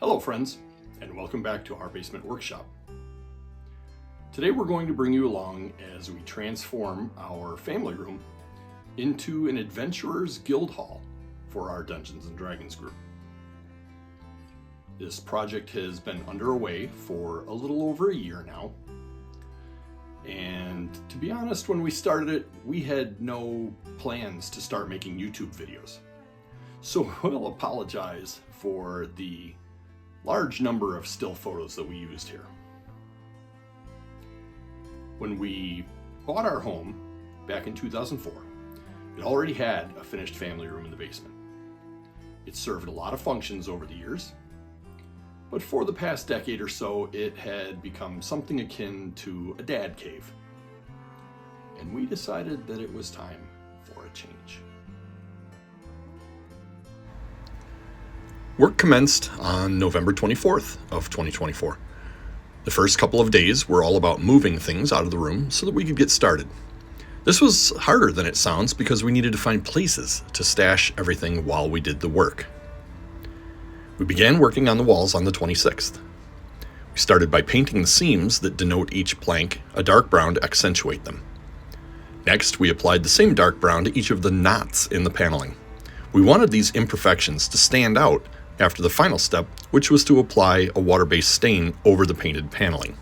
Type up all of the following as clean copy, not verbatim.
Hello friends, and welcome back to our basement workshop. Today we're going to bring you along as we transform our family room into an Adventurers Guildhall for our Dungeons & Dragons group. This project has been underway for a little over a year now, and to be honest, when we started it, we had no plans to start making YouTube videos. So we'll apologize for the large number of still photos that we used here. When we bought our home back in 2004, it already had a finished family room in the basement. It served a lot of functions over the years, but for the past decade or so, it had become something akin to a dad cave. And we decided that it was time for a change. Work commenced on November 24th of 2024. The first couple of days were all about moving things out of the room so that we could get started. This was harder than it sounds because we needed to find places to stash everything while we did the work. We began working on the walls on the 26th. We started by painting the seams that denote each plank a dark brown to accentuate them. Next, we applied the same dark brown to each of the knots in the paneling. We wanted these imperfections to stand out after the final step, which was to apply a water-based stain over the painted paneling.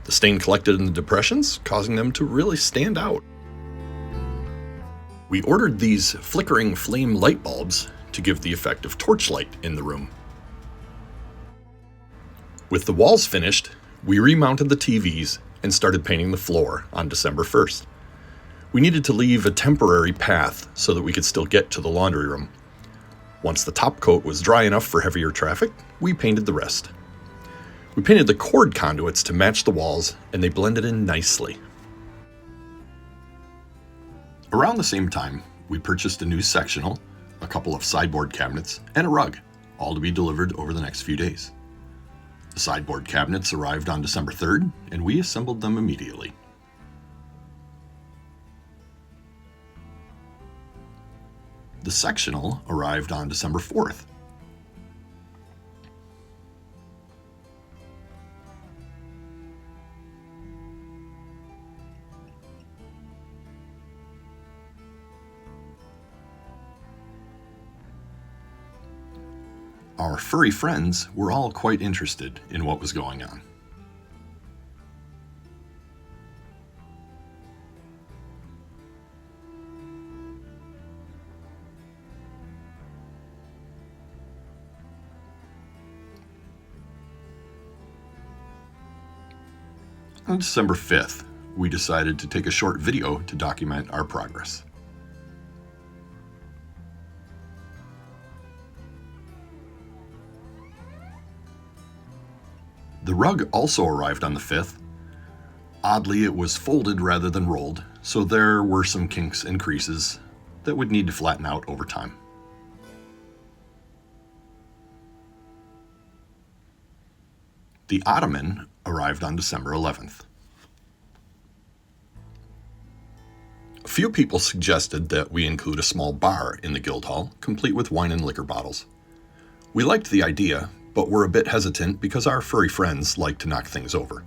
The stain collected in the depressions, causing them to really stand out. We ordered these flickering flame light bulbs to give the effect of torchlight in the room. With the walls finished, we remounted the TVs and started painting the floor on December 1st. We needed to leave a temporary path so that we could still get to the laundry room. Once the top coat was dry enough for heavier traffic, we painted the rest. We painted the cord conduits to match the walls, and they blended in nicely. Around the same time, we purchased a new sectional, a couple of sideboard cabinets, and a rug, all to be delivered over the next few days. The sideboard cabinets arrived on December 3rd, and we assembled them immediately. The sectional arrived on December 4th. Our furry friends were all quite interested in what was going on. On December 5th, we decided to take a short video to document our progress. The rug also arrived on the 5th. Oddly, it was folded rather than rolled, so there were some kinks and creases that would need to flatten out over time. The ottoman arrived on December 11th. A few people suggested that we include a small bar in the Guildhall, complete with wine and liquor bottles. We liked the idea, but were a bit hesitant because our furry friends like to knock things over.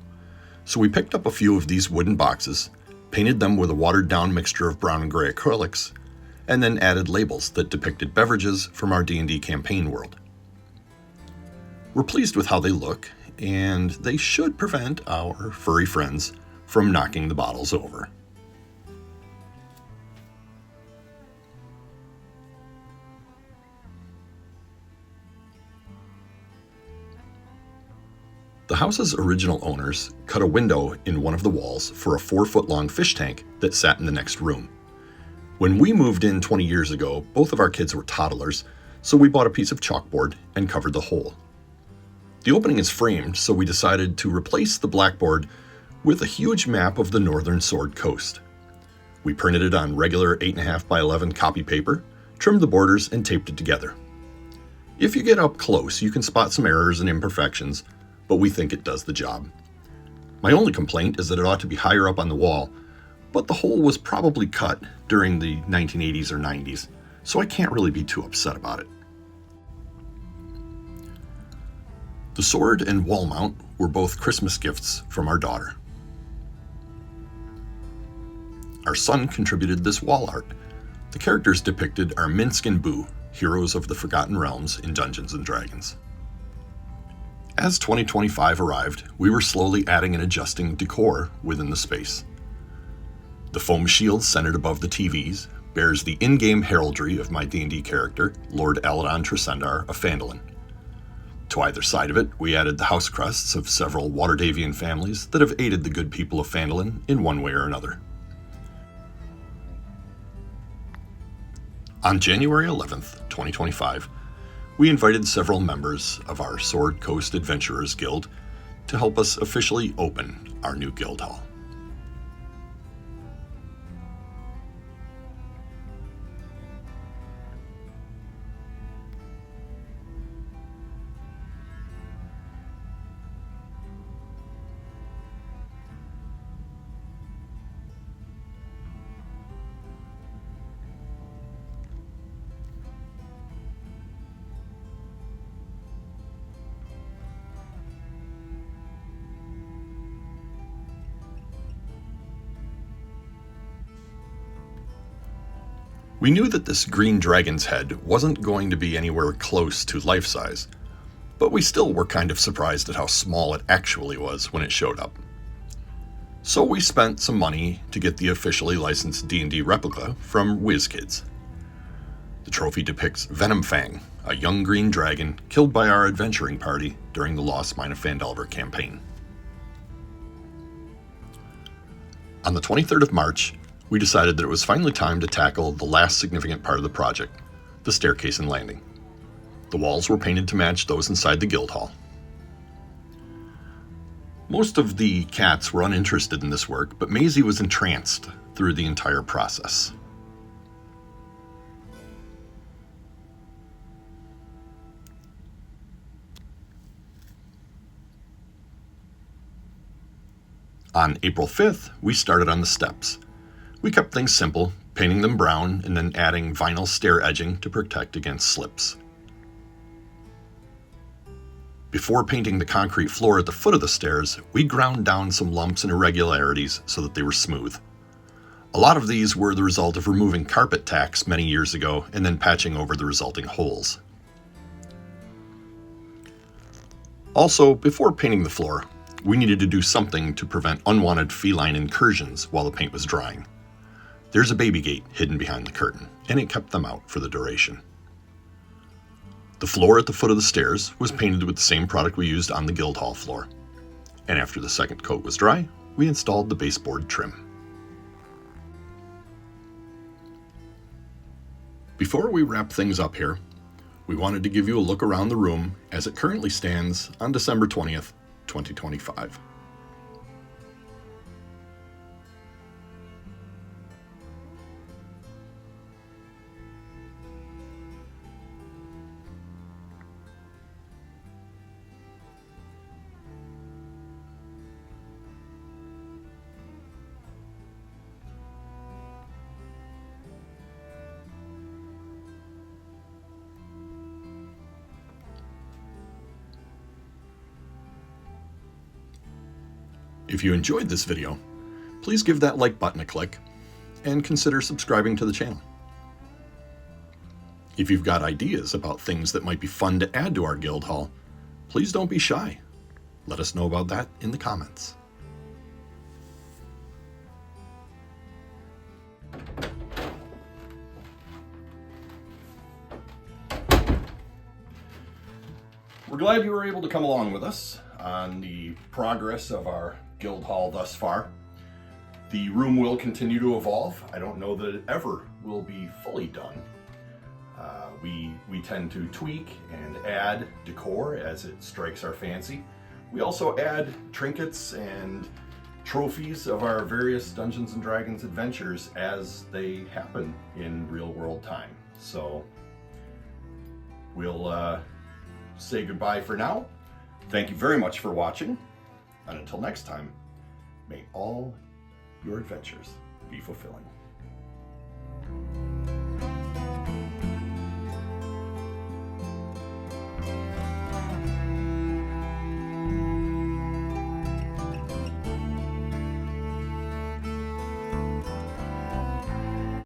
So we picked up a few of these wooden boxes, painted them with a watered-down mixture of brown and gray acrylics, and then added labels that depicted beverages from our D&D campaign world. We're pleased with how they look, and they should prevent our furry friends from knocking the bottles over. The house's original owners cut a window in one of the walls for a 4-foot-long fish tank that sat in the next room. When we moved in 20 years ago, both of our kids were toddlers, so we bought a piece of chalkboard and covered the hole. The opening is framed, so we decided to replace the blackboard with a huge map of the northern Sword Coast. We printed it on regular 8.5 by 11 copy paper, trimmed the borders, and taped it together. If you get up close, you can spot some errors and imperfections, but we think it does the job. My only complaint is that it ought to be higher up on the wall, but the hole was probably cut during the 1980s or 90s, so I can't really be too upset about it. The sword and wall mount were both Christmas gifts from our daughter. Our son contributed this wall art. The characters depicted are Minsk and Boo, heroes of the Forgotten Realms in Dungeons & Dragons. As 2025 arrived, we were slowly adding and adjusting decor within the space. The foam shield centered above the TVs bears the in-game heraldry of my D&D character, Lord Aladon Tresendar of Phandalin. To either side of it, we added the house crests of several Waterdavian families that have aided the good people of Phandalin in one way or another. On January 11th, 2025, we invited several members of our Sword Coast Adventurers Guild to help us officially open our new Guildhall. We knew that this green dragon's head wasn't going to be anywhere close to life size, but we still were kind of surprised at how small it actually was when it showed up. So we spent some money to get the officially licensed D&D replica from WizKids. The trophy depicts Venomfang, a young green dragon killed by our adventuring party during the Lost Mine of Phandelver campaign. On the 23rd of March, we decided that it was finally time to tackle the last significant part of the project, the staircase and landing. The walls were painted to match those inside the Guildhall. Most of the cats were uninterested in this work, but Maisie was entranced through the entire process. On April 5th, we started on the steps. We kept things simple, painting them brown and then adding vinyl stair edging to protect against slips. Before painting the concrete floor at the foot of the stairs, we ground down some lumps and irregularities so that they were smooth. A lot of these were the result of removing carpet tacks many years ago and then patching over the resulting holes. Also, before painting the floor, we needed to do something to prevent unwanted feline incursions while the paint was drying. There's a baby gate hidden behind the curtain, and it kept them out for the duration. The floor at the foot of the stairs was painted with the same product we used on the Guildhall floor, and after the second coat was dry, we installed the baseboard trim. Before we wrap things up here, we wanted to give you a look around the room as it currently stands on December 20th, 2025. If you enjoyed this video, please give that like button a click and consider subscribing to the channel. If you've got ideas about things that might be fun to add to our Guildhall, please don't be shy. Let us know about that in the comments. We're glad you were able to come along with us on the progress of our Guildhall thus far. The room will continue to evolve. I don't know that it ever will be fully done. We tend to tweak and add decor as it strikes our fancy. We also add trinkets and trophies of our various Dungeons & Dragons adventures as they happen in real world time. So we'll say goodbye for now. Thank you very much for watching, and until next time, may all your adventures be fulfilling.